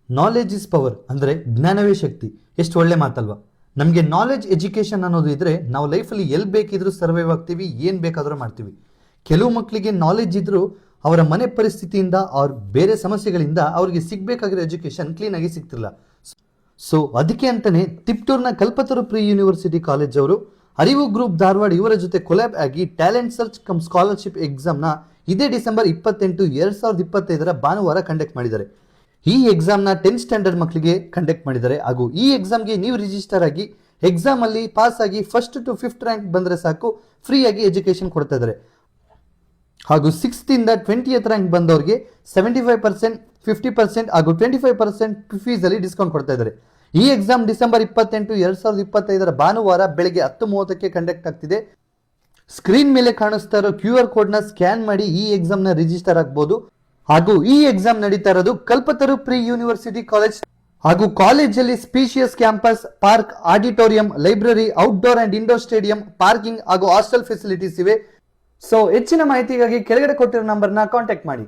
Knowledge is power ಅಂದರೆ ಜ್ಞಾನವೇ ಶಕ್ತಿ. ಎಷ್ಟು ಒಳ್ಳೆ ಮಾತಲ್ವಾ. ನಮಗೆ ನಾಲೆಜ್ ಎಜುಕೇಶನ್ ಅನ್ನೋದು ಇದ್ರೆ ನಾವು ಲೈಫಲ್ಲಿ ಎಲ್ಲಿ ಬೇಕಿದ್ರೂ ಸರ್ವೈವ್ ಆಗ್ತೀವಿ, ಏನು ಬೇಕಾದರೂ ಮಾಡ್ತೀವಿ. ಕೆಲವು ಮಕ್ಕಳಿಗೆ ನಾಲೆಜ್ ಇದ್ರೂ ಅವರ ಮನೆ ಪರಿಸ್ಥಿತಿಯಿಂದ ಅವ್ರ ಬೇರೆ ಸಮಸ್ಯೆಗಳಿಂದ ಅವ್ರಿಗೆ ಸಿಗಬೇಕಾಗಿರೋ ಎಜುಕೇಶನ್ ಕ್ಲೀನಾಗಿ ಸಿಗ್ತಿಲ್ಲ. ಸೊ ಅದಕ್ಕೆ ಅಂತಾನೆ ತಿಪ್ಟೂರ್ನ ಕಲ್ಪತರು ಪ್ರಿ ಯೂನಿವರ್ಸಿಟಿ ಕಾಲೇಜ್ ಅವರು ಅರಿವು ಗ್ರೂಪ್ ಧಾರವಾಡ ಇವರ ಜೊತೆ ಕೊಲ್ಯಾಬ್ ಆಗಿ ಟ್ಯಾಲೆಂಟ್ ಸರ್ಚ್ ಕಮ್ ಸ್ಕಾಲರ್ಶಿಪ್ ಎಕ್ಸಾಮ್ನ ಇದೇ ಡಿಸೆಂಬರ್ 28, 2025 ಭಾನುವಾರ ಕಂಡಕ್ಟ್ ಮಾಡಿದ್ದಾರೆ. ಈ ಎಕ್ಸಾಮ್ನ 10th ಸ್ಟ್ಯಾಂಡರ್ಡ್ ಮಕ್ಕಳಿಗೆ ಕಂಡಕ್ಟ್ ಮಾಡಿದ್ದಾರೆ. ಹಾಗೂ ಈ ಎಕ್ಸಾಮ್ಗೆ ನೀವು ರಿಜಿಸ್ಟರ್ ಆಗಿ ಎಕ್ಸಾಮ್ ಅಲ್ಲಿ ಪಾಸ್ ಆಗಿ 1st to 5th ರ್ಯಾಂಕ್ ಬಂದರೆ ಸಾಕು, ಫ್ರೀ ಆಗಿ ಎಜುಕೇಶನ್ ಕೊಡ್ತಾ ಇದ್ದಾರೆ. ಹಾಗೂ 6th ಇಂದ 20th ರ್ಯಾಂಕ್ ಬಂದವರಿಗೆ 75%, 50% ಹಾಗೂ 25% ಫೀಸ್ ಅಲ್ಲಿ ಡಿಸ್ಕೌಂಟ್ ಕೊಡ್ತಾ ಇದ್ದಾರೆ. ಈ ಎಕ್ಸಾಮ್ ಡಿಸೆಂಬರ್ 28, 2025 ಭಾನುವಾರ ಬೆಳಗ್ಗೆ 10:30ಕ್ಕೆ ಕಂಡಕ್ಟ್ ಆಗ್ತಿದೆ. ಸ್ಕ್ರೀನ್ ಮೇಲೆ ಕಾಣಿಸ್ತಾ ಇರೋ QR ಕೋಡ್ನ ಸ್ಕ್ಯಾನ್ ಮಾಡಿ ಈ ಎಕ್ಸಾಮ್ನ ರಿಜಿಸ್ಟರ್ ಆಗಬಹುದು. ಹಾಗೂ ಈ ಎಕ್ಸಾಮ್ ನಡೀತಾ ಇರೋದು ಕಲ್ಪತರು ಪ್ರಿ ಯೂನಿವರ್ಸಿಟಿ ಕಾಲೇಜ್. ಹಾಗೂ ಕಾಲೇಜಲ್ಲಿ spacious campus, park, auditorium, library, outdoor and indoor stadium, parking ಹಾಗೂ ಹಾಸ್ಟೆಲ್ ಫೆಸಿಲಿಟೀಸ್ ಇವೆ. ಸೊ ಹೆಚ್ಚಿನ ಮಾಹಿತಿಗಾಗಿ ಕೆಳಗಡೆ ಕೊಟ್ಟಿರೋ ನಂಬರ್ನ ಕಾಂಟ್ಯಾಕ್ಟ್ ಮಾಡಿ.